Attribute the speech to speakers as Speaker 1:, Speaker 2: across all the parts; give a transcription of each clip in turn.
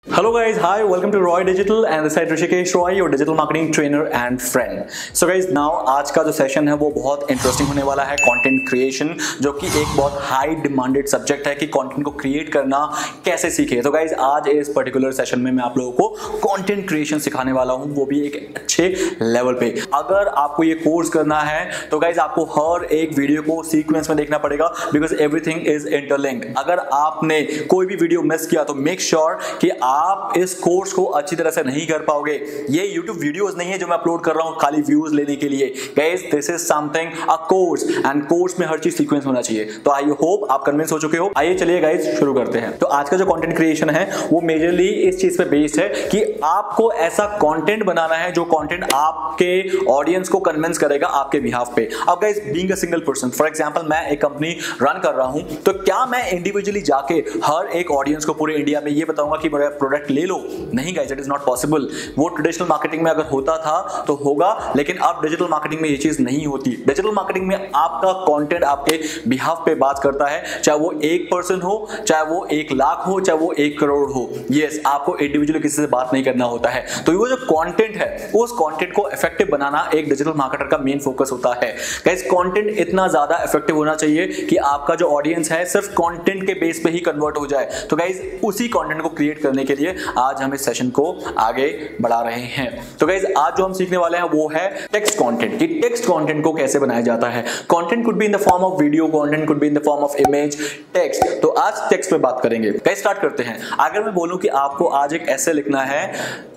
Speaker 1: Hello guys, hi, welcome to Roy Digital and this is Rishikesh Roy, your digital marketing trainer and friend. So guys, now आज का जो session है वो बहुत interesting होने वाला है, कंटेंट क्रिएशन, जो कि एक बहुत हाई डिमांडेड सब्जेक्ट है कि कंटेंट को क्रिएट करना कैसे सीखे। तो गाइज आज इस पर्टिकुलर सेशन में मैं आप लोगों को कंटेंट क्रिएशन सिखाने वाला हूँ, वो भी एक अच्छे लेवल पे। अगर आपको ये कोर्स करना है तो गाइज आपको हर एक वीडियो को सीक्वेंस में देखना पड़ेगा, बिकॉज एवरीथिंग इज इंटरलिंक्ड। अगर आपने कोई भी वीडियो मिस किया तो मेक श्योर कि आप इस कोर्स को अच्छी तरह से नहीं कर पाओगे। ये YouTube वीडियोस नहीं है जो मैं अपलोड कर रहा हूं खाली व्यूज लेने के लिए। Guys this is something a course and course में हर चीज सीक्वेंस होना चाहिए। तो आई होप आप कन्विंस हो चुके हो। आइए चलिए गाइस शुरू करते हैं। तो आज का जो कंटेंट क्रिएशन है वो मेजरली इस चीज पे बेस्ड है कि आपको ऐसा कंटेंट बनाना है जो कंटेंट आपके ऑडियंस को कन्विंस करेगा आपके बिहाफ पे। अब guys being a single person, for example मैं एक कंपनी रन कर रहा हूं, तो क्या मैं इंडिविजुअली जाके हर एक ऑडियंस को पूरे इंडिया में ये बताऊंगा कि मेरा प्रोडक्ट ले लो? नहीं guys, it is not possible. वो ट्रेडिशनल मार्केटिंग में अगर होता था तो होगा, लेकिन अब डिजिटल मार्केटिंग में ये चीज नहीं होती। डिजिटल मार्केटिंग में आपका कंटेंट आपके बिहाफ पे बात करता है, चाहे वो 1% हो, चाहे वो 1 लाख हो, चाहे वो 1 करोड़ हो। यस, आपको इंडिविजुअली किसी से बात नहीं करना होता है। तो वो जो कंटेंट है उस कंटेंट को इफेक्टिव बनाना एक डिजिटल मार्केटर का मेन फोकस होता है। गाइस कंटेंट इतना ज्यादा इफेक्टिव होना चाहिए कि आपका जो ऑडियंस है सिर्फ कंटेंट के बेस पे ही कन्वर्ट हो जाए। तो गाइस उसी कंटेंट को क्रिएट करने के लिए आज हम इस सेशन को आगे बढ़ा रहे हैं। तो गाइस आज जो हम सीखने वाले हैं वो है टेक्स्ट कंटेंट, कि टेक्स्ट कंटेंट को कैसे बनाया जाता है। Content could be in the form of video, content could be in the form of image, text. तो आज टेक्स्ट पे बात करेंगे। गाइस स्टार्ट करते हैं। अगर मैं बोलूं कि आपको आज एक ऐसे लिखना है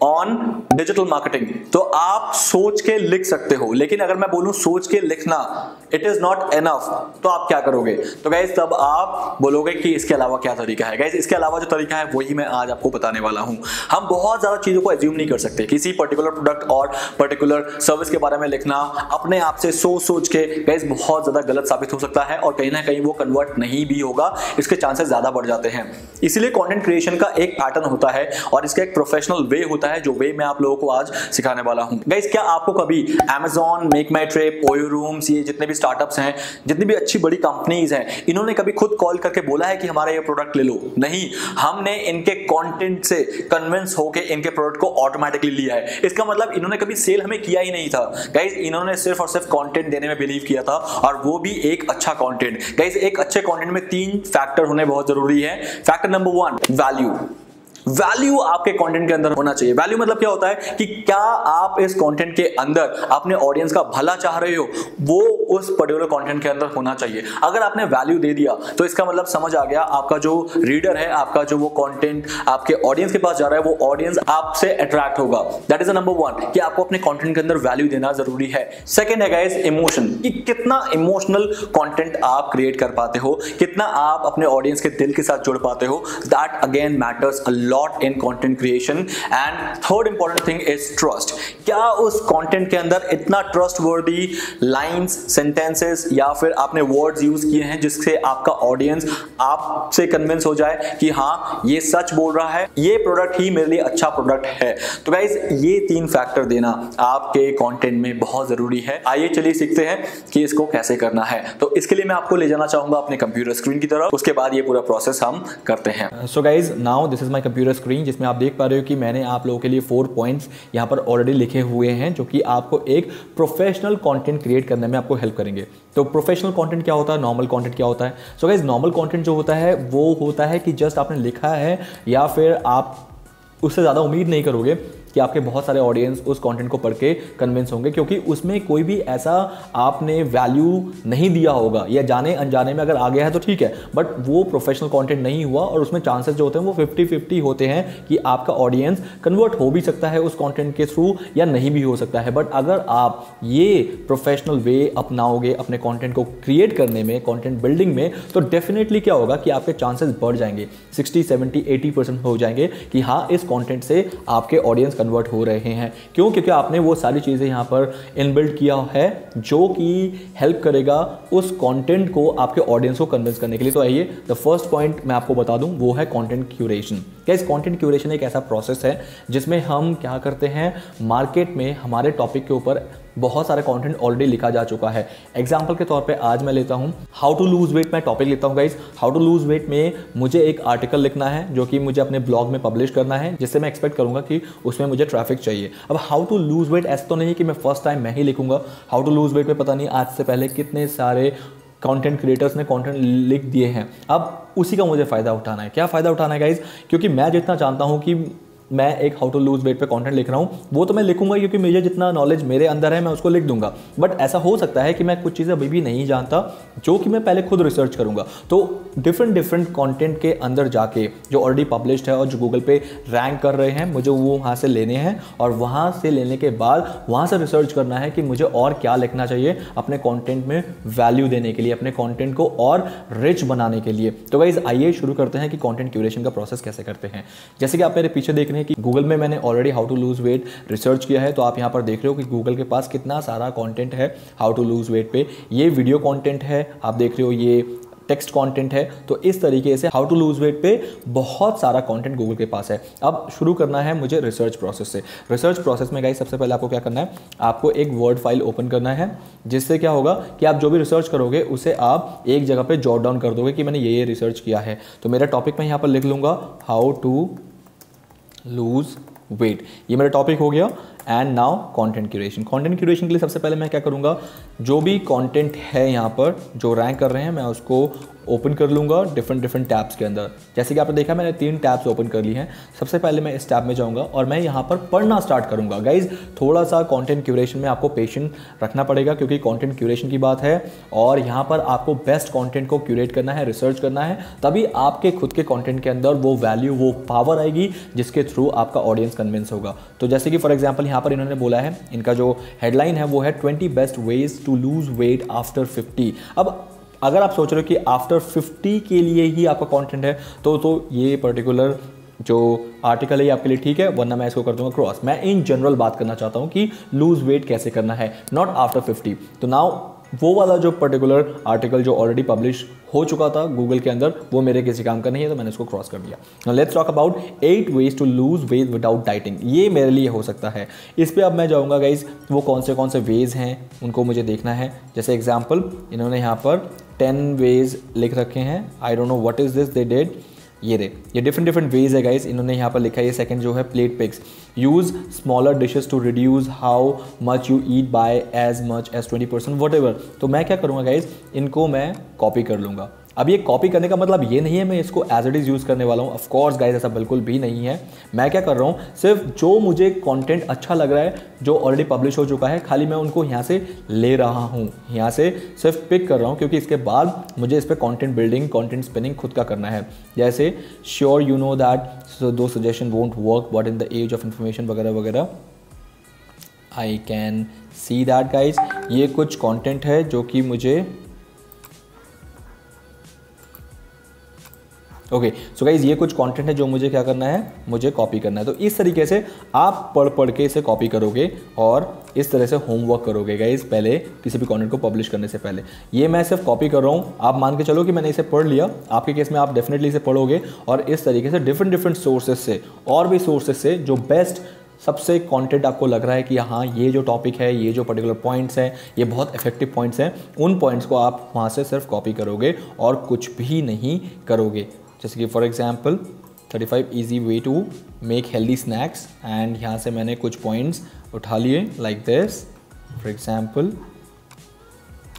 Speaker 1: ऑन डिजिटल मार्केटिंग, तो आप सोच के लिख सकते हो, लेकिन अगर मैं बोलूं सोच के लिखना इट इज नॉट एनफ, तो आप क्या करोगे? तो गाइस तब आप बोलोगे कि इसके अलावा क्या तरीका है। गाइस इसके अलावा जो तरीका है वही मैं आज आपको बताने वाला हूं। हम बहुत ज्यादा चीजों को एज्यूम नहीं कर सकते। किसी पर्टिकुलर प्रोडक्ट और पर्टिकुलर सर्विस के बारे में लिखना अपने आप से सोच के गाइस बहुत ज्यादा गलत साबित हो सकता है और कहीं ना कहीं वो कन्वर्ट नहीं भी होगा, इसके चांसेस ज्यादा बढ़ जाते हैं। इसीलिए कंटेंट क्रिएशन का एक पैटर्न होता है और इसका एक प्रोफेशनल वे होता है, जो वे मैं आप लोगों को आज सिखाने वाला हूं। गाइस क्या आपको कभी Amazon, मेक माई ट्रिप, ओयो रूम्स, ये जितने भी स्टार्टअप्स हैं, जितनी भी अच्छी बड़ी कंपनीज हैं, इन्होंने कभी खुद कॉल करके बोला है कि हमारा ये प्रोडक्ट ले लो? नहीं, हमने इनके कंटेंट से कन्विंस होके इनके प्रोडक्ट को ऑटोमेटिकली लिया है। इसका मतलब इन्होंने कभी सेल हमें किया ही नहीं था। गाइस इन्होंने सिर्फ और सिर्फ कंटेंट देने में बिलीव किया था, और वो भी एक अच्छा कंटेंट। गाइस एक अच्छे कंटेंट में 3 फैक्टर होने बहुत जरूरी है। Factor number 1, value. वैल्यू आपके कंटेंट के अंदर होना चाहिए। वैल्यू मतलब क्या होता है कि क्या आप इस कंटेंट के अंदर अपने ऑडियंस का भला चाह रहे हो, वो उस पर्टिकुलर कंटेंट के अंदर होना चाहिए। अगर आपने वैल्यू दे दिया तो इसका मतलब समझ आ गया, आपका जो रीडर है, आपका जो वो कंटेंट आपके ऑडियंस के पास जा रहा है, वो ऑडियंस आपसे अट्रैक्ट होगा। दैट इज नंबर 1 कि आपको अपने कंटेंट के अंदर वैल्यू देना जरूरी है। सेकंड है गाइस इमोशन, कि कितना इमोशनल कंटेंट आप क्रिएट कर पाते हो, कितना आप अपने ऑडियंस के दिल के साथ जुड़ पाते हो। That again matters a lot in content creation. And third important thing is trust. क्या उस content के अंदर इतना trustworthy lines, sentences या फिर आपने words यूज किए हैं जिससे आपका audience आपसे convince हो जाए कि हाँ ये सच बोल रहा है, ये प्रोडक्ट ही मेरे लिए अच्छा प्रोडक्ट है। तो गाइज ये 3 फैक्टर देना आपके कंटेंट में बहुत जरूरी है। आइए चलिए सीखते हैं कि इसको कैसे करना है। तो इसके लिए मैं आपको ले जाना चाहूंगा अपने कंप्यूटर स्क्रीन की तरफ, उसके बाद ये पूरा प्रोसेस हम करते हैं।
Speaker 2: सो guys now this is my computer screen, जिसमें आप देख पा रहे हो कि मैंने आप लोगों के लिए 4 पॉइंट्स यहाँ पर ऑलरेडी लिखे हुए हैं, जो कि आपको एक प्रोफेशनल कंटेंट क्रिएट करने में आपको हेल्प करेंगे। तो प्रोफेशनल कंटेंट क्या होता है, नॉर्मल कंटेंट क्या होता है? सो गाइस नॉर्मल कंटेंट जो होता है वो होता है कि जस्ट आपने लिखा है, या फिर आप उससे ज़्यादा उम्मीद नहीं करोगे कि आपके बहुत सारे ऑडियंस उस कंटेंट को पढ़ के कन्विंस होंगे, क्योंकि उसमें कोई भी ऐसा आपने वैल्यू नहीं दिया होगा, या जाने अनजाने में अगर आ गया है तो ठीक है, बट वो प्रोफेशनल कंटेंट नहीं हुआ, और उसमें चांसेस जो होते हैं वो 50-50 होते हैं कि आपका ऑडियंस कन्वर्ट हो भी सकता है उस कंटेंट के थ्रू या नहीं भी हो सकता है। बट अगर आप ये प्रोफेशनल वे अपनाओगे अपने कंटेंट को क्रिएट करने में, कंटेंट बिल्डिंग में, तो डेफिनेटली क्या होगा कि आपके चांसेस बढ़ जाएंगे, 60, 70, 80% हो जाएंगे कि हाँ इस कंटेंट से आपके ऑडियंस कन्वर्ट हो रहे हैं। क्यों? क्योंकि आपने वो सारी चीज़ें यहाँ पर इनबिल्ड किया है जो कि हेल्प करेगा उस कंटेंट को आपके ऑडियंस को कन्विंस करने के लिए। तो आइए द फर्स्ट पॉइंट मैं आपको बता दूं, वो है content curation. Guys content curation एक ऐसा प्रोसेस है जिसमें हम क्या करते हैं, मार्केट में हमारे टॉपिक के ऊपर बहुत सारा कंटेंट ऑलरेडी लिखा जा चुका है। एग्जांपल के तौर पे आज मैं लेता हूँ हाउ टू लूज वेट, मैं टॉपिक लेता हूँ guys. How to lose weight में मुझे एक आर्टिकल लिखना है जो कि मुझे अपने ब्लॉग में पब्लिश करना है, जिससे मैं एक्सपेक्ट करूंगा कि उसमें मुझे ट्रैफिक चाहिए। अब हाउ टू लूज वेट ऐसा तो नहीं कि मैं फर्स्ट टाइम मैं ही लिखूंगा। हाउ टू लूज वेट में पता नहीं आज से पहले कितने सारे कंटेंट क्रिएटर्स ने कंटेंट लिख दिए हैं। अब उसी का मुझे फ़ायदा उठाना है। क्या फ़ायदा उठाना है गाइज? क्योंकि मैं जितना जानता हूँ कि मैं एक हाउ टू लूज वेट पे कंटेंट लिख रहा हूँ, वो तो मैं लिखूंगा क्योंकि मुझे जितना नॉलेज मेरे अंदर है मैं उसको लिख दूंगा। बट ऐसा हो सकता है कि मैं कुछ चीज़ें अभी भी नहीं जानता, जो कि मैं पहले खुद रिसर्च करूंगा। तो डिफरेंट कंटेंट के अंदर जाके जो ऑलरेडी पब्लिश्ड है और जो गूगल पे रैंक कर रहे हैं, मुझे वो वहाँ से लेने हैं और वहाँ से लेने के बाद वहाँ से रिसर्च करना है कि मुझे और क्या लिखना चाहिए अपने कॉन्टेंट में वैल्यू देने के लिए, अपने कॉन्टेंट को और रिच बनाने के लिए। तो गाइज आइए शुरू करते हैं कि कॉन्टेंट क्यूरेशन का प्रोसेस कैसे करते हैं। जैसे कि आप मेरे पीछे देख रहे हैं कि गूगल में मैंने already how to lose weight research किया है, तो आप यहां पर देख रहे हो कि गूगल के पास कितना सारा कंटेंट है हाउ टू लूज वेट पे। ये वीडियो कंटेंट है, आप देख रहे हो, ये टेक्स्ट कंटेंट है। तो इस तरीके से हाउ टू लूज वेट पे बहुत सारा कंटेंट गूगल के पास है। अब शुरू करना है मुझे रिसर्च प्रोसेस से। रिसर्च प्रोसेस में गाइस सबसे पहले आपको क्या करना है, आपको एक वर्ड फाइल ओपन करना है, जिससे क्या होगा कि आप जो भी रिसर्च करोगे उसे आप एक जगह पे जॉट डाउन कर दोगे कि मैंने ये रिसर्च किया है। तो मेरा टॉपिक मैं यहाँ पर लिख लूँगा हाउ टू लूज वेट, ये मेरा टॉपिक हो गया। And now content curation. Content curation के लिए सबसे पहले मैं क्या करूंगा, जो भी कंटेंट है यहाँ पर जो रैंक कर रहे हैं मैं उसको ओपन कर लूँगा डिफरेंट टैब्स के अंदर। जैसे कि आपने देखा मैंने 3 टैब्स ओपन कर ली हैं। सबसे पहले मैं इस टैब में जाऊँगा और मैं यहाँ पर पढ़ना स्टार्ट करूँगा। गाइज थोड़ा सा कंटेंट क्यूरेशन में आपको पेशेंस रखना पड़ेगा, क्योंकि कंटेंट क्यूरेशन की बात है और यहाँ पर आपको बेस्ट कंटेंट को क्यूरेट करना है, रिसर्च करना है, तभी आपके खुद के कंटेंट के अंदर वो वैल्यू, वो पावर आएगी जिसके थ्रू आपका ऑडियंस कन्विंस होगा। तो जैसे कि फॉर एग्जाम्पल यहाँ पर इन्होंने बोला है, इनका जो हेडलाइन है वो है 20 best ways to lose weight after 50। अब अगर आप सोच रहे हो कि आफ्टर 50 के लिए ही आपका कंटेंट है तो ये पर्टिकुलर जो आर्टिकल है ये आपके लिए ठीक है, वरना मैं इसको कर दूंगा क्रॉस। मैं इन जनरल बात करना चाहता हूं कि लूज वेट कैसे करना है, नॉट आफ्टर 50। तो नाउ वो वाला जो पर्टिकुलर आर्टिकल जो ऑलरेडी पब्लिश हो चुका था गूगल के अंदर, वो मेरे किसी काम का नहीं है, तो मैंने उसको क्रॉस कर दिया। Now let's talk about 8 ways to lose weight without dieting. ये मेरे लिए हो सकता है। इस पे अब मैं जाऊंगा गाइज, वो कौन से वेज हैं उनको मुझे देखना है। जैसे एग्जाम्पल इन्होंने यहाँ पर 10 वेज लिख रखे हैं। I don't know what is this they did. ये डिफरेंट वेज है गाइज। इन्होंने यहाँ पर लिखा है, ये सेकंड जो है plate picks, use smaller dishes to reduce how much you eat by as much as 20% whatever. तो मैं क्या करूँगा गाइज, इनको मैं कॉपी कर लूँगा। अब ये कॉपी करने का मतलब ये नहीं है मैं इसको एज इट इज़ यूज़ करने वाला हूँ। ऑफ कोर्स गाइज ऐसा बिल्कुल भी नहीं है। मैं क्या कर रहा हूँ, सिर्फ जो मुझे कंटेंट अच्छा लग रहा है जो ऑलरेडी पब्लिश हो चुका है, खाली मैं उनको यहाँ से ले रहा हूँ, यहाँ से सिर्फ पिक कर रहा हूँ, क्योंकि इसके बाद मुझे इस पर कंटेंट बिल्डिंग, कंटेंट स्पिनिंग खुद का करना है। जैसे sure you know that though suggestion won't work but in the age of information वगैरह वगैरह। I can see that guys. ये कुछ कॉन्टेंट है जो कि मुझे ओके सो गाइज ये कुछ कंटेंट है जो मुझे क्या करना है, मुझे कॉपी करना है। तो इस तरीके से आप पढ़ के इसे कॉपी करोगे और इस तरह से होमवर्क करोगे गाइज पहले किसी भी कंटेंट को पब्लिश करने से पहले। ये मैं सिर्फ कॉपी कर रहा हूँ, आप मान के चलो कि मैंने इसे पढ़ लिया। आपके केस में आप डेफिनेटली इसे पढ़ोगे और इस तरीके से डिफरेंट सोर्सेज से और भी सोर्सेज से जो बेस्ट सबसे कंटेंट आपको लग रहा है कि हाँ ये जो टॉपिक है, ये जो पर्टिकुलर पॉइंट्स हैं, ये बहुत इफेक्टिव पॉइंट्स हैं, उन पॉइंट्स को आप वहाँ से सिर्फ कॉपी करोगे और कुछ भी नहीं करोगे। जैसे कि for example 35 easy way to make healthy snacks, and यहाँ से मैंने कुछ पॉइंट्स उठा लिए like this. For example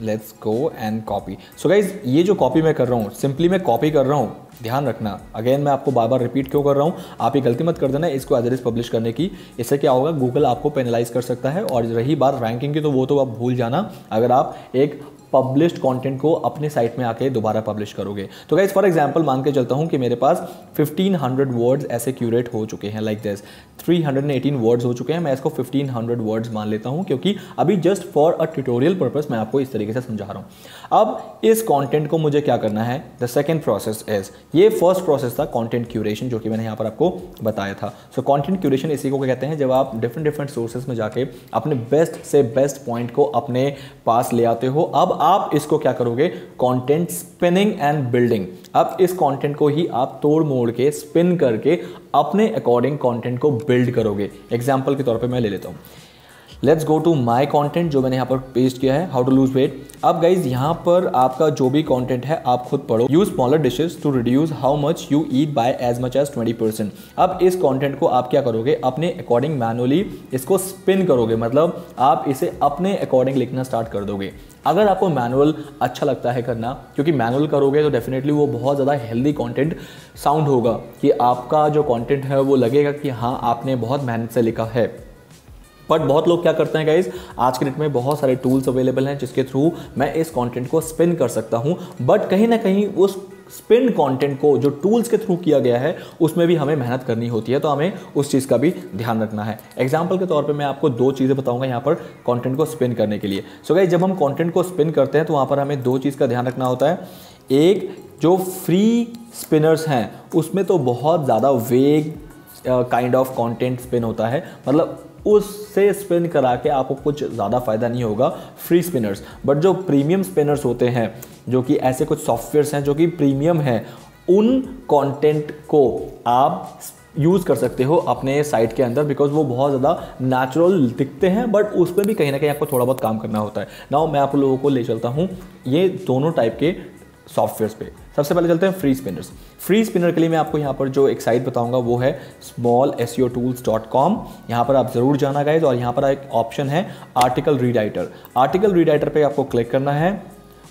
Speaker 2: let's go and copy. So guys ये जो कॉपी मैं कर रहा हूँ, सिंपली मैं कॉपी कर रहा हूँ। ध्यान रखना, अगेन मैं आपको बार बार रिपीट क्यों कर रहा हूँ, आप ये गलती मत कर देना इसको एज इट इज पब्लिश करने की। इससे क्या होगा, गूगल आपको पेनलाइज कर सकता है। और रही बात रैंकिंग की, तो वो तो आप भूल जाना अगर आप एक पब्लिश्ड कंटेंट को अपने साइट में आके दोबारा पब्लिश करोगे। तो गाइस फॉर एग्जांपल मान के चलता हूं कि मेरे पास 1500 वर्ड्स ऐसे क्यूरेट हो चुके हैं लाइक दिस, 318 वर्ड्स हो चुके हैं। मैं इसको 1500 वर्ड्स मान लेता हूं, क्योंकि अभी just for a tutorial purpose मैं आपको इस तरीके से समझा रहा हूं। अब इस कंटेंट को मुझे क्या करना है, द सेकंड प्रोसेस इज, ये फर्स्ट प्रोसेस था कंटेंट क्यूरेशन जो कि मैंने यहाँ पर आपको बताया था। सो कंटेंट क्यूरेशन इसी को कहते हैं, जब आप डिफरेंट सोर्सेज में जाके अपने बेस्ट से बेस्ट पॉइंट को अपने पास ले आते हो। अब आप इसको क्या करोगे, कंटेंट स्पिनिंग एंड बिल्डिंग। अब इस कंटेंट को ही आप तोड़ मोड़ के स्पिन करके अपने अकॉर्डिंग कंटेंट को बिल्ड करोगे। एग्जांपल के तौर पे मैं ले लेता हूँ, let's go to my content जो मैंने यहाँ पर पेस्ट किया है, हाउ टू लूज वेट। अब गाइज यहाँ पर आपका जो भी कंटेंट है आप खुद पढ़ो। Use smaller dishes to reduce how much you eat by as much as 20%। अब इस कंटेंट को आप क्या करोगे, अपने अकॉर्डिंग मैनुअली इसको स्पिन करोगे, मतलब आप इसे अपने अकॉर्डिंग लिखना स्टार्ट कर दोगे। अगर आपको मैनुअल अच्छा लगता है करना, क्योंकि मैनुअल करोगे तो डेफिनेटली वो बहुत ज़्यादा हेल्दी कंटेंट साउंड होगा, कि आपका जो कंटेंट है वो लगेगा कि हाँ आपने बहुत मेहनत से लिखा है। बट बहुत लोग क्या करते हैं गाइज, आज के डेट में बहुत सारे टूल्स अवेलेबल हैं जिसके थ्रू मैं इस कंटेंट को स्पिन कर सकता हूं, बट कहीं ना कहीं उस स्पिन कंटेंट को जो टूल्स के थ्रू किया गया है उसमें भी हमें मेहनत करनी होती है, तो हमें उस चीज़ का भी ध्यान रखना है। एग्जाम्पल के तौर पे मैं आपको दो चीज़ें बताऊंगा यहाँ पर कंटेंट को स्पिन करने के लिए। सो गाइज, जब हम कंटेंट को स्पिन करते हैं तो वहाँ पर हमें दो चीज़ का ध्यान रखना होता है। एक, जो फ्री स्पिनर्स हैं उसमें तो बहुत ज़्यादा वेग काइंड ऑफ कंटेंट स्पिन होता है, मतलब उससे स्पिन करा के आपको कुछ ज़्यादा फ़ायदा नहीं होगा फ्री स्पिनर्स। बट जो प्रीमियम स्पिनर्स होते हैं, जो कि ऐसे कुछ सॉफ्टवेयर्स हैं जो कि प्रीमियम हैं, उन कंटेंट को आप यूज़ कर सकते हो अपने साइट के अंदर, बिकॉज वो बहुत ज़्यादा नेचुरल दिखते हैं, बट उस पर भी कहीं ना कहीं आपको थोड़ा बहुत काम करना होता है। नाउ मैं आप लोगों को ले चलता हूँ ये दोनों टाइप के सॉफ्टवेयर्स पे। सबसे पहले चलते हैं फ्री स्पिनर्स। फ्री स्पिनर के लिए मैं आपको यहाँ पर जो एक साइट बताऊंगा वो है smallseotools.com। यहाँ पर आप ज़रूर जाना गाइज, और यहाँ पर एक ऑप्शन है आर्टिकल रीराइटर। आर्टिकल रीराइटर पे आपको क्लिक करना है,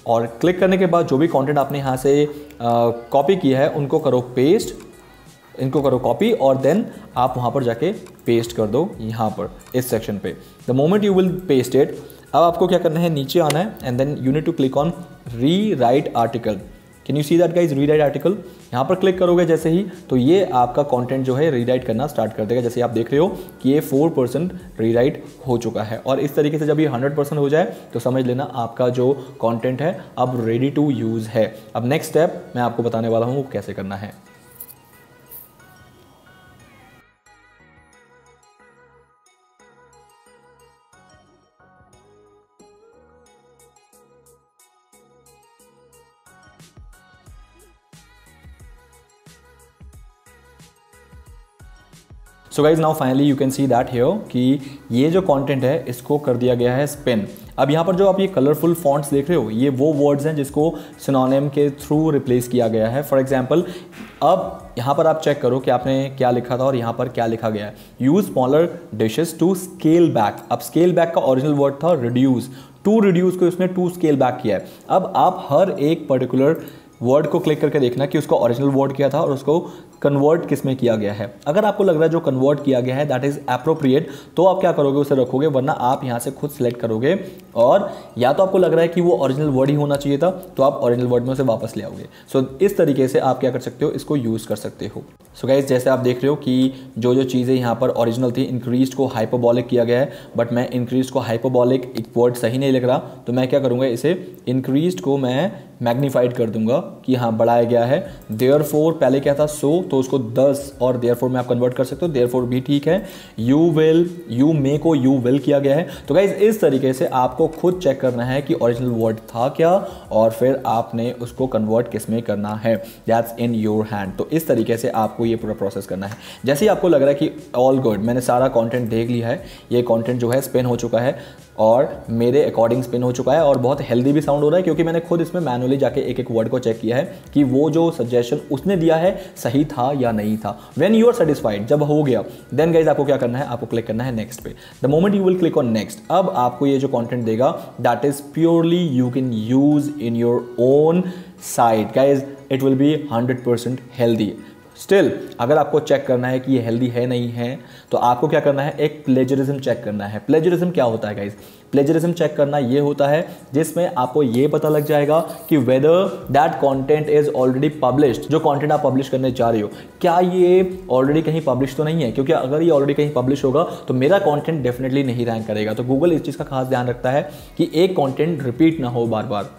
Speaker 2: और क्लिक करने के बाद जो भी कंटेंट आपने यहाँ से कॉपी किया है उनको करो पेस्ट, इनको करो कॉपी, और देन आप वहाँ पर जाके पेस्ट कर दो यहाँ पर इस सेक्शन पे। The moment you will paste it, अब आपको क्या करना है, नीचे आना है and then you need to click on rewrite article. Can you see that guys, rewrite article. यहाँ पर क्लिक करोगे जैसे ही, तो ये आपका कंटेंट जो है रीराइट करना स्टार्ट कर देगा। जैसे आप देख रहे हो कि ये 4% रीराइट हो चुका है, और इस तरीके से जब ये 100% हो जाए तो समझ लेना आपका जो कंटेंट है अब रेडी टू यूज़ है। अब नेक्स्ट स्टेप मैं आपको बताने वाला हूँ वो कैसे करना है। सो guys, now finally you can see that here कि ये जो कंटेंट है इसको कर दिया गया है स्पिन। अब यहाँ पर जो आप ये कलरफुल फॉन्ट्स देख रहे हो, ये वो वर्ड्स हैं जिसको सिनोनिम के थ्रू रिप्लेस किया गया है। फॉर एग्जाम्पल, अब यहाँ पर आप चेक करो कि आपने क्या लिखा था और यहाँ पर क्या लिखा गया है। Use smaller dishes to scale back. अब स्केल बैक का ओरिजिनल वर्ड था रिड्यूस, टू रिड्यूस को इसने टू स्केल बैक किया है। अब आप हर एक पर्टिकुलर वर्ड को क्लिक करके देखना कि उसका ओरिजिनल वर्ड क्या था और उसको कन्वर्ट किस में किया गया है। अगर आपको लग रहा है जो कन्वर्ट किया गया है दैट इज एप्रोप्रिएट, तो आप क्या करोगे, उसे रखोगे, वरना आप यहाँ से खुद सिलेक्ट करोगे, और या तो आपको लग रहा है कि वो ओरिजिनल वर्ड ही होना चाहिए था तो आप ओरिजिनल वर्ड में उसे वापस ले आओगे। सो इस तरीके से आप क्या कर सकते हो, इसको यूज़ कर सकते हो। सो गाइज, जैसे आप देख रहे हो कि जो जो चीज़ें यहाँ पर ओरिजिनल थी, इंक्रीज को हाइपरबॉलिक किया गया है, बट मैं इंक्रीज को हाइपरबॉलिक एक वर्ड सही नहीं लिख रहा, तो मैं क्या करूँगा, इसे इंक्रीज को मैं मैग्नीफाइड कर दूंगा कि हाँ बढ़ाया गया है। देयरफॉर पहले क्या था, सो, तो उसको 10 और देयरफॉर में आप कन्वर्ट कर सकते हो, देयरफॉर भी ठीक है। यू विल, यू मे को यू विल किया गया है। तो गाइज, इस तरीके से आपको खुद चेक करना है कि ओरिजिनल वर्ड था क्या, और फिर आपने उसको कन्वर्ट किस में करना है, दैट्स इन योर हैंड। तो इस तरीके से आपको ये पूरा प्रोसेस करना है। जैसे ही आपको लग रहा है कि ऑल गुड, मैंने सारा कंटेंट देख लिया है, ये कंटेंट जो है स्पिन हो चुका है और मेरे अकॉर्डिंग स्पिन हो चुका है और बहुत हेल्दी भी साउंड हो रहा है, क्योंकि मैंने खुद इसमें मैनुअली जाके एक एक वर्ड को चेक किया है कि वो जो सजेशन उसने दिया है सही था या नहीं था। व्हेन यू आर सेटिस्फाइड, जब हो गया, देन गाइज आपको क्या करना है, आपको क्लिक करना है नेक्स्ट पे। The moment you will click on next, अब आपको ये जो कंटेंट देगा that is purely you can use in your own site. Guys, it will B 100% healthy. Still अगर आपको चेक करना है कि ये हेल्दी है नहीं है, तो आपको क्या करना है, एक प्लेजरिज्म चेक करना है। प्लेजरिज्म क्या होता है गाइज? प्लेजरिज्म चेक करना ये होता है जिसमें आपको ये पता लग जाएगा कि whether that content is already published. जो कंटेंट आप पब्लिश करने जा रहे हो, क्या ये ऑलरेडी कहीं पब्लिश तो नहीं है? क्योंकि अगर ये ऑलरेडी कहीं पब्लिश होगा तो मेरा कंटेंट डेफिनेटली नहीं रैंक करेगा। तो गूगल इस चीज़ का खास ध्यान रखता है कि एक कंटेंट रिपीट ना हो बार बार।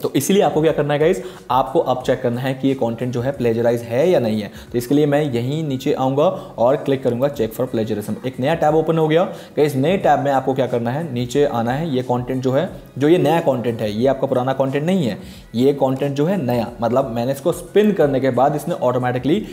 Speaker 2: तो इसीलिए आपको क्या करना है गाइज, आपको अब चेक करना है कि ये कंटेंट जो है प्लेजराइज है या नहीं है। तो इसके लिए मैं यहीं नीचे आऊँगा और क्लिक करूँगा चेक फॉर प्लेजरिज्म। एक नया टैब ओपन हो गया। गाइज नए टैब में आपको क्या करना है, नीचे आना है। ये कंटेंट जो है, जो ये नया कंटेंट है, ये आपका पुराना कंटेंट नहीं है, ये कंटेंट जो है नया, मतलब मैंने इसको स्पिन करने के बाद इसने ऑटोमेटिकली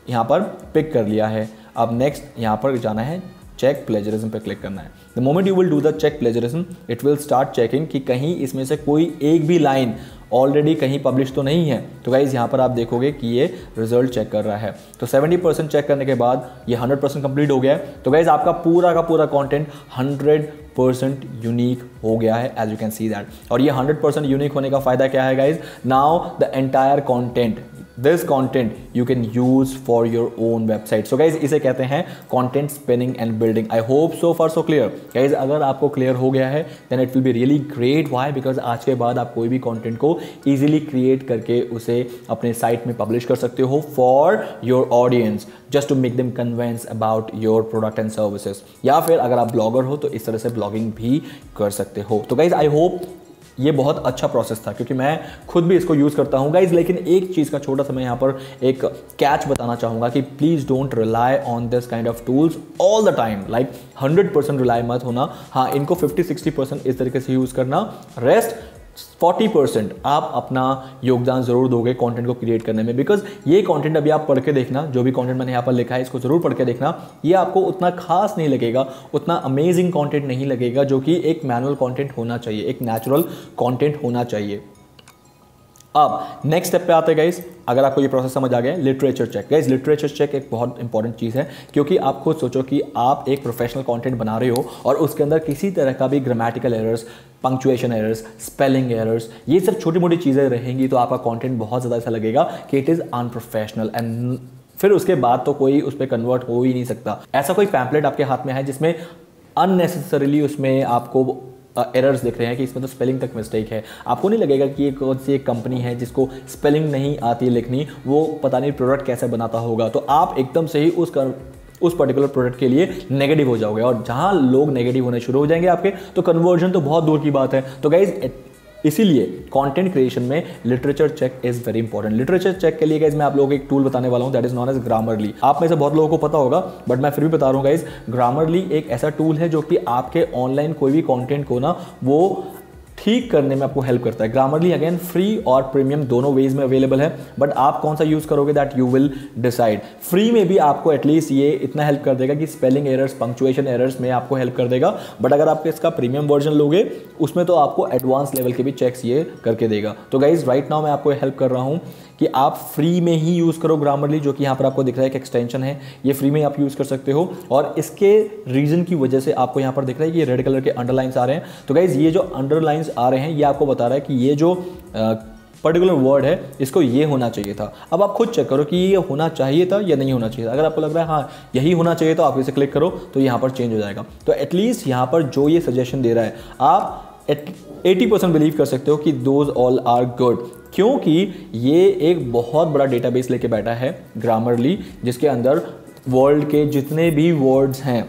Speaker 2: यहाँ पर पिक कर लिया है। अब नेक्स्ट यहाँ पर जाना है, चेक प्लेजरिज्म पे क्लिक करना है। The moment you will do the check plagiarism, it will start checking कि कहीं इसमें से कोई एक भी लाइन ऑलरेडी कहीं पब्लिश तो नहीं है। तो गाइज यहाँ पर आप देखोगे कि ये रिजल्ट चेक कर रहा है। तो 70% चेक करने के बाद ये 100% कंप्लीट हो गया है। तो गाइज आपका पूरा का पूरा कंटेंट 100% यूनिक हो गया है, as you can see that. और ये 100% यूनिक होने का फायदा क्या है guys, now the entire content, this content you can use for your own website. So guys इसे कहते हैं content spinning and building. I hope so far so clear. Guys अगर आपको क्लियर हो गया है then it will be really great. Why? Because आज के बाद आप कोई भी कंटेंट को इजीली क्रिएट करके उसे अपने साइट में पब्लिश कर सकते हो for your audience, just to make them convince about your product and services. या फिर अगर आप ब्लॉगर हो तो इस तरह से ब्लॉगिंग भी कर सकते हो। तो गाइज आई होप ये बहुत अच्छा प्रोसेस था, क्योंकि मैं खुद भी इसको यूज़ करता हूँ गाइज। लेकिन एक चीज़ का छोटा सा मैं यहाँ पर एक कैच बताना चाहूँगा कि please don't rely on this kind of tools all the time. Like 100% rely मत होना। हाँ, इनको 50-60% इस तरीके से यूज़ करना, रेस्ट 40% आप अपना योगदान जरूर दोगे कंटेंट को क्रिएट करने में। बिकॉज ये कंटेंट अभी आप पढ़ के देखना, जो भी कंटेंट मैंने यहाँ पर लिखा है इसको जरूर पढ़ के देखना। ये आपको उतना खास नहीं लगेगा, उतना अमेजिंग कंटेंट नहीं लगेगा जो कि एक मैनुअल कंटेंट होना चाहिए, एक नेचुरल कंटेंट होना चाहिए। अब नेक्स्ट स्टेप पे आते हैं गाइस। अगर आपको ये प्रोसेस समझ आ गया, literature check. Guys literature check एक बहुत इंपॉर्टेंट चीज़ है, क्योंकि आप खुद सोचो कि आप एक प्रोफेशनल कंटेंट बना रहे हो और उसके अंदर किसी तरह का भी grammatical errors, punctuation errors, spelling errors, ये सब छोटी मोटी चीज़ें रहेंगी तो आपका कंटेंट बहुत ज़्यादा ऐसा लगेगा कि इट इज़ अनप्रोफेशनल, एंड फिर उसके बाद तो कोई उस पर कन्वर्ट हो ही नहीं सकता। ऐसा कोई पैम्पलेट आपके हाथ में है जिसमें अननेसेसरीली उसमें आपको एरर्स दिख रहे हैं कि इसमें तो स्पेलिंग तक मिस्टेक है, आपको नहीं लगेगा कि ये कौन सी एक कंपनी है जिसको स्पेलिंग नहीं आती लिखनी, वो पता नहीं प्रोडक्ट कैसे बनाता होगा, तो आप एकदम से ही उस पर्टिकुलर प्रोडक्ट के लिए नेगेटिव हो जाओगे। और जहां लोग नेगेटिव होने शुरू हो जाएंगे आपके, तो कन्वर्जन तो बहुत दूर की बात है। तो गाइज इसीलिए कंटेंट क्रिएशन में literature check is very important. Literature check के लिए गाइज मैं आप लोगों को एक टूल बताने वाला हूं, that is known as Grammarly. आप में से बहुत लोगों को पता होगा, बट मैं फिर भी बता रहा हूं गाइज, ग्रामरली एक ऐसा टूल है जो कि आपके ऑनलाइन कोई भी कंटेंट को ना वो ठीक करने में आपको हेल्प करता है। ग्रामरली अगेन फ्री और प्रीमियम दोनों वेज में अवेलेबल है, बट आप कौन सा यूज करोगे that you will decide. Free में भी आपको एटलीस्ट ये इतना हेल्प कर देगा कि स्पेलिंग एरर्स, पंक्चुएशन एरर्स में आपको हेल्प कर देगा, बट अगर आप इसका प्रीमियम वर्जन लोगे उसमें तो आपको एडवांस लेवल के भी चेक्स ये करके देगा। तो गाइज राइट नाउ मैं आपको हेल्प कर रहा हूँ कि आप फ्री में ही यूज़ करो ग्रामरली, जो कि यहाँ पर आपको दिख रहा है एक एक्सटेंशन है, ये फ्री में आप यूज़ कर सकते हो। और इसके रीजन की वजह से आपको यहाँ पर दिख रहा है कि ये रेड कलर के अंडरलाइंस आ रहे हैं। तो गाइज ये जो अंडरलाइंस आ रहे हैं ये आपको बता रहा है कि ये जो पर्टिकुलर वर्ड है इसको ये होना चाहिए था। अब आप खुद चेक करो कि ये होना चाहिए था या नहीं होना चाहिए था। अगर आपको लग रहा है हाँ यही होना चाहिए तो आप इसे क्लिक करो तो यहाँ पर चेंज हो जाएगा। तो एटलीस्ट यहाँ पर जो ये सजेशन दे रहा है आप 80% बिलीव कर सकते हो कि दोज ऑल आर गुड, क्योंकि ये एक बहुत बड़ा डेटाबेस लेके बैठा है ग्रामरली, जिसके अंदर वर्ल्ड के जितने भी वर्ड्स हैं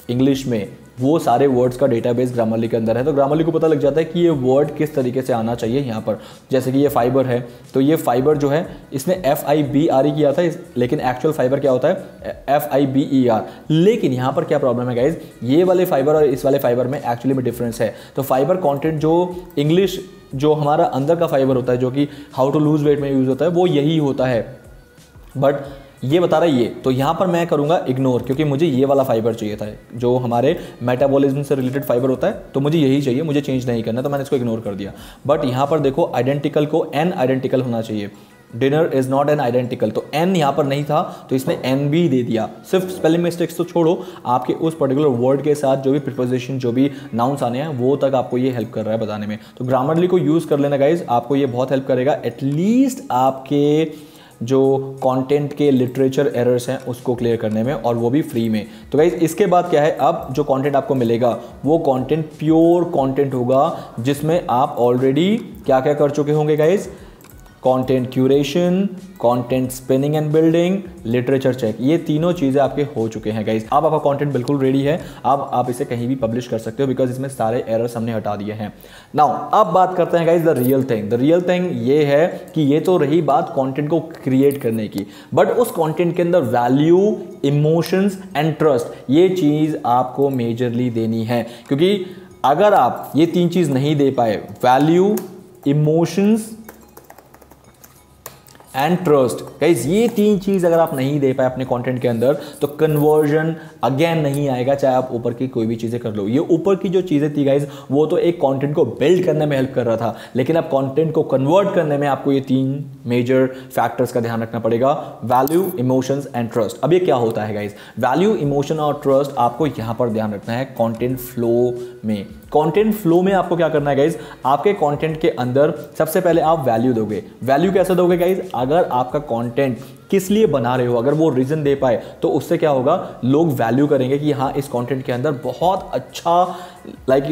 Speaker 2: इंग्लिश में वो सारे वर्ड्स का डेटाबेस ग्रामरली के अंदर है। तो ग्रामरली को पता लग जाता है कि ये वर्ड किस तरीके से आना चाहिए यहाँ पर। जैसे कि ये फाइबर है, तो ये फाइबर जो है इसने FIBRE किया था, लेकिन एक्चुअल फाइबर क्या होता है FIBER। लेकिन यहाँ पर क्या प्रॉब्लम है गाइज, ये वाले फाइबर और इस वाले फाइबर में एक्चुअली में डिफरेंस है। तो फाइबर कॉन्टेंट जो इंग्लिश जो हमारा अंदर का फाइबर होता है, जो कि हाउ टू लूज वेट में यूज होता है, वो यही होता है, बट ये बता रहा है ये। तो यहाँ पर मैं करूँगा इग्नोर, क्योंकि मुझे ये वाला फाइबर चाहिए था जो हमारे मेटाबॉलिज्म से रिलेटेड फाइबर होता है, तो मुझे यही चाहिए, मुझे चेंज नहीं करना, तो मैंने इसको इग्नोर कर दिया। बट यहाँ पर देखो आइडेंटिकल को एन आइडेंटिकल होना चाहिए, dinner is not an identical, तो एन यहाँ पर नहीं था तो इसने एन भी दे दिया। सिर्फ स्पेलिंग मिस्टेक्स तो छोड़ो, आपके उस पर्टिकुलर वर्ड के साथ जो भी प्रिपोजिशन, जो भी नाउंस आने हैं वो तक आपको ये हेल्प कर रहा है बताने में। तो ग्रामरली को यूज़ कर लेना गाइज, आपको ये बहुत हेल्प करेगा एटलीस्ट आपके जो कंटेंट के लिटरेचर एरर्स हैं उसको क्लियर करने में, और वो भी फ्री में। तो गाइज इसके बाद क्या है, अब जो कंटेंट आपको मिलेगा वो कंटेंट प्योर कंटेंट होगा, जिसमें आप ऑलरेडी क्या क्या कर चुके होंगे guys, content curation, content spinning and building, literature check, ये तीनों चीजें आपके हो चुके हैं गाइस। अब आपका कंटेंट बिल्कुल रेडी है, अब आप इसे कहीं भी पब्लिश कर सकते हो बिकॉज इसमें सारे एरर्स हमने हटा दिए हैं। नाउ अब बात करते हैं guys the real thing. The real thing ये है कि ये तो रही बात कंटेंट को क्रिएट करने की, बट उस कंटेंट के अंदर वैल्यू, इमोशंस एंड ट्रस्ट, ये चीज आपको मेजरली देनी है। क्योंकि अगर आप ये तीन चीज नहीं दे पाए, value, emotions and trust, guys ये तीन चीज अगर आप नहीं दे पाए अपने कंटेंट के अंदर, तो कन्वर्जन अगेन नहीं आएगा, चाहे आप ऊपर की कोई भी चीजें कर लो। ये ऊपर की जो चीजें थी गाइज, वो तो एक कंटेंट को बिल्ड करने में हेल्प कर रहा था, लेकिन अब कंटेंट को कन्वर्ट करने में आपको ये तीन मेजर फैक्टर्स का ध्यान रखना पड़ेगा, वैल्यू, इमोशंस एंड ट्रस्ट। अब ये क्या होता है गाइज, वैल्यू, इमोशन और ट्रस्ट आपको यहां पर ध्यान रखना है कंटेंट फ्लो में। कंटेंट फ्लो में आपको क्या करना है गाइज, आपके कंटेंट के अंदर सबसे पहले आप वैल्यू दोगे। वैल्यू कैसे दोगे गाइज, अगर आपका कंटेंट किस लिए बना रहे हो, अगर वो रीजन दे पाए, तो उससे क्या होगा, लोग वैल्यू करेंगे कि हाँ इस कंटेंट के अंदर बहुत अच्छा लाइक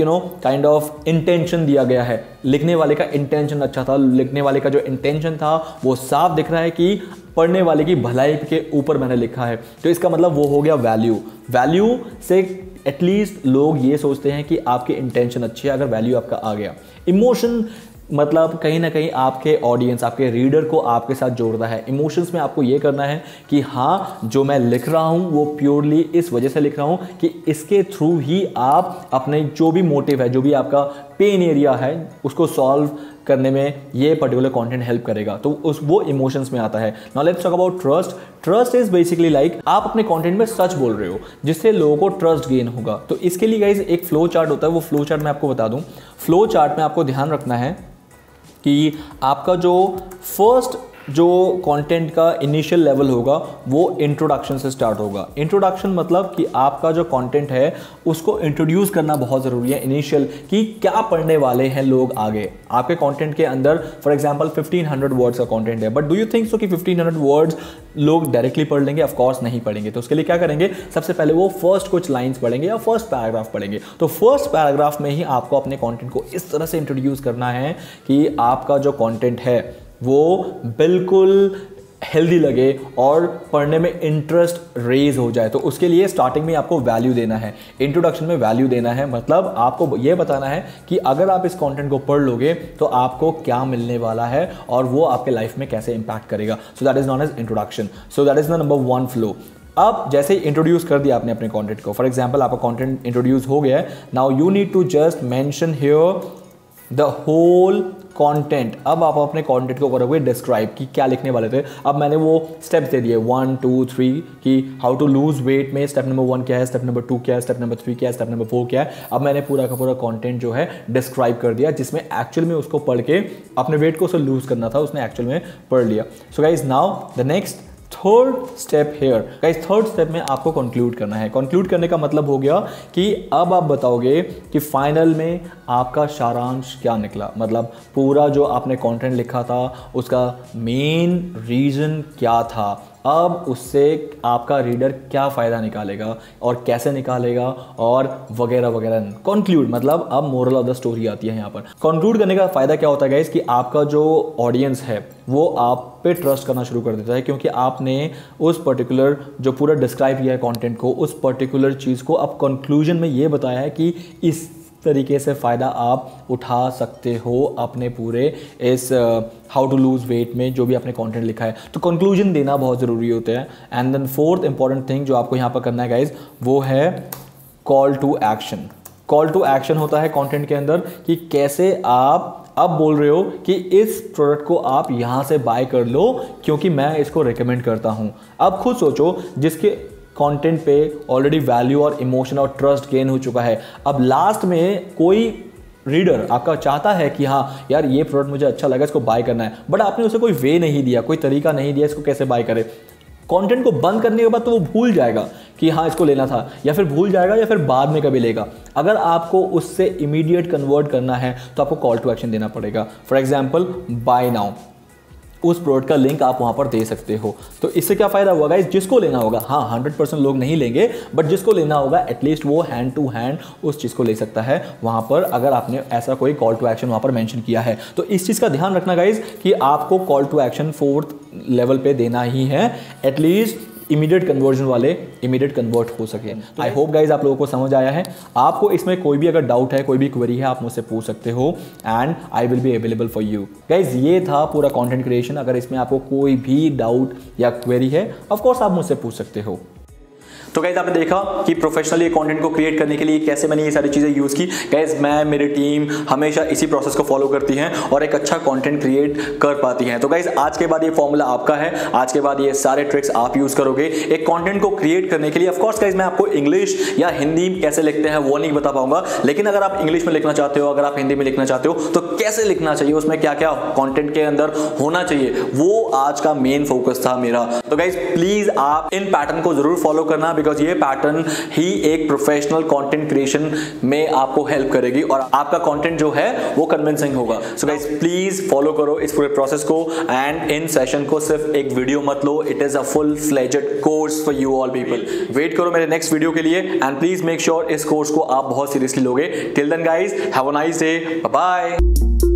Speaker 2: काइंड ऑफ इंटेंशन दिया गया है, लिखने वाले का इंटेंशन अच्छा था, लिखने वाले का जो इंटेंशन था वो साफ दिख रहा है कि पढ़ने वाले की भलाई के ऊपर मैंने लिखा है, तो इसका मतलब वो हो गया वैल्यू। वैल्यू से एटलीस्ट लोग ये सोचते हैं कि आपकी इंटेंशन अच्छी है, अगर वैल्यू आपका आ गया। इमोशन मतलब कहीं ना कहीं आपके ऑडियंस, आपके रीडर को आपके साथ जोड़ता है। इमोशंस में आपको ये करना है कि हाँ जो मैं लिख रहा हूँ वो प्योरली इस वजह से लिख रहा हूँ कि इसके थ्रू ही आप अपने जो भी मोटिव है, जो भी आपका पेन एरिया है, उसको सॉल्व करने में ये पर्टिकुलर कंटेंट हेल्प करेगा, तो वो इमोशंस में आता है। Now let's talk about trust. Trust is basically like आप अपने कंटेंट में सच बोल रहे हो जिससे लोगों को ट्रस्ट गेन होगा। तो इसके लिए गाइज एक फ्लो चार्ट होता है, वो फ्लो चार्ट मैं आपको बता दूं। फ्लो चार्ट में आपको ध्यान रखना है कि आपका जो फर्स्ट जो कंटेंट का इनिशियल लेवल होगा वो इंट्रोडक्शन से स्टार्ट होगा। इंट्रोडक्शन मतलब कि आपका जो कंटेंट है उसको इंट्रोड्यूस करना बहुत ज़रूरी है इनिशियल, कि क्या पढ़ने वाले हैं लोग आगे। आपके कंटेंट के अंदर फॉर एग्जांपल 1500 वर्ड्स का कंटेंट है, but do you think so कि 1500 वर्ड्स लोग डायरेक्टली पढ़ लेंगे? ऑफ कोर्स नहीं पढ़ेंगे। तो उसके लिए क्या करेंगे, सबसे पहले वो फर्स्ट कुछ लाइन्स पढ़ेंगे या फर्स्ट पैराग्राफ पढ़ेंगे। तो फर्स्ट पैराग्राफ में ही आपको अपने कंटेंट को इस तरह से इंट्रोड्यूस करना है कि आपका जो कंटेंट है वो बिल्कुल हेल्दी लगे और पढ़ने में इंटरेस्ट रेज हो जाए। तो उसके लिए स्टार्टिंग में आपको वैल्यू देना है, इंट्रोडक्शन में वैल्यू देना है। मतलब आपको ये बताना है कि अगर आप इस कंटेंट को पढ़ लोगे तो आपको क्या मिलने वाला है और वो आपके लाइफ में कैसे इंपैक्ट करेगा। So that is known as introduction. So that is the number 1 flow. अब जैसे इंट्रोड्यूस कर दिया आपने अपने कंटेंट को, फॉर एग्जांपल आपका कंटेंट इंट्रोड्यूस हो गया है, now you need to just mention here the whole content. अब आप अपने कंटेंट को करोगे डिस्क्राइब कि क्या लिखने वाले थे। अब मैंने वो स्टेप्स दे दिए 1 2 3 कि हाउ टू लूज वेट में स्टेप नंबर 1 क्या है, स्टेप नंबर 2 क्या है, स्टेप नंबर 3 क्या है, स्टेप नंबर 4 क्या है। अब मैंने पूरा का पूरा कंटेंट जो है डिस्क्राइब कर दिया, जिसमें एक्चुअल में उसको पढ़ के अपने वेट को उसे लूज करना था, उसने एक्चुअल में पढ़ लिया। So guys now the next third step here. Guys third step में आपको कंक्लूड करना है। कंक्लूड करने का मतलब हो गया कि अब आप बताओगे कि फाइनल में आपका सारांश क्या निकला, मतलब पूरा जो आपने कंटेंट लिखा था उसका मेन रीजन क्या था। अब उससे आपका रीडर क्या फ़ायदा निकालेगा और कैसे निकालेगा और वगैरह वगैरह। कंक्लूड मतलब अब मोरल ऑफ द स्टोरी आती है यहाँ पर। कंक्लूड करने का फ़ायदा क्या होता है गाइस, कि आपका जो ऑडियंस है वो आप पे ट्रस्ट करना शुरू कर देता है, क्योंकि आपने उस पर्टिकुलर जो पूरा डिस्क्राइब किया है कंटेंट को, उस पर्टिकुलर चीज़ को अब कंक्लूजन में ये बताया है कि इस तरीके से फ़ायदा आप उठा सकते हो अपने पूरे इस हाउ टू लूज वेट में जो भी आपने कंटेंट लिखा है। तो कंक्लूजन देना बहुत ज़रूरी होता है। And then fourth important thing जो आपको यहाँ पर करना है गाइज, वो है call to action. Call to action होता है कंटेंट के अंदर कि कैसे आप अब बोल रहे हो कि इस प्रोडक्ट को आप यहाँ से बाय कर लो क्योंकि मैं इसको रिकमेंड करता हूँ। अब खुद सोचो, जिसके कंटेंट पे ऑलरेडी वैल्यू और इमोशन और ट्रस्ट गेन हो चुका है, अब लास्ट में कोई रीडर आपका चाहता है कि हाँ यार ये प्रोडक्ट मुझे अच्छा लगा, इसको बाय करना है, बट आपने उसे कोई वे नहीं दिया, कोई तरीका नहीं दिया इसको कैसे बाय करे। कंटेंट को बंद करने के बाद तो वो भूल जाएगा कि हाँ इसको लेना था, या फिर भूल जाएगा या फिर बाद में कभी लेगा। अगर आपको उससे इमीडिएट कन्वर्ट करना है तो आपको कॉल टू एक्शन देना पड़ेगा। For example bye now. उस प्रोडक्ट का लिंक आप वहां पर दे सकते हो। तो इससे क्या फायदा होगा गाइस, जिसको लेना होगा, हाँ 100% लोग नहीं लेंगे, बट जिसको लेना होगा एटलीस्ट वो हैंड टू हैंड उस चीज को ले सकता है वहां पर, अगर आपने ऐसा कोई कॉल टू एक्शन वहां पर मेंशन किया है। तो इस चीज का ध्यान रखना गाइस कि आपको call to action 4th level पे देना ही है, एटलीस्ट इमीडिएट कन्वर्जन वाले इमीडिएट कन्वर्ट हो सके। आई होप गाइज आप लोगों को समझ आया है। आपको इसमें कोई भी अगर डाउट है, कोई भी क्वेरी है, आप मुझसे पूछ सकते हो and I will be available for you. Guys ये था पूरा कंटेंट क्रिएशन। अगर इसमें आपको कोई भी डाउट या क्वेरी है, ऑफ कोर्स आप मुझसे पूछ सकते हो।
Speaker 1: तो गाइज आपने देखा कि प्रोफेशनली कंटेंट को क्रिएट करने के लिए कैसे मैंने ये सारी चीजें यूज की। गाइज मैं, मेरी टीम हमेशा इसी प्रोसेस को फॉलो करती हैं और एक अच्छा कंटेंट क्रिएट कर पाती हैं। तो गाइज आज के बाद ये फॉर्मूला आपका है, आज के बाद ये सारे ट्रिक्स आप यूज करोगे एक कंटेंट को क्रिएट करने के लिए। ऑफ कोर्स गाइज मैं आपको इंग्लिश या हिंदी कैसे लिखते हैं वो नहीं बता पाऊंगा, लेकिन अगर आप इंग्लिश में लिखना चाहते हो, अगर आप हिंदी में लिखना चाहते हो, तो कैसे लिखना चाहिए, उसमें क्या क्या कंटेंट के अंदर होना चाहिए, वो आज का मेन फोकस था मेरा। तो गाइज प्लीज आप इन पैटर्न को जरूर फॉलो करना, बिकॉज ये पैटर्न ही एक प्रोफेशनल कंटेंट क्रिएशन में आपको हेल्प करेगी और आपका कंटेंट जो है वो कन्विंसिंग होगा। सो गाइस प्लीज फॉलो करो इस पूरे प्रोसेस को एंड इन सेशन को सिर्फ एक वीडियो मत लो, it is a full fledged course for you all people. Wait करो मेरे नेक्स्ट वीडियो के लिए एंड प्लीज मेक श्योर इस कोर्स को आप बहुत सीरियसली लोगे। Till then guys have a nice day, bye bye.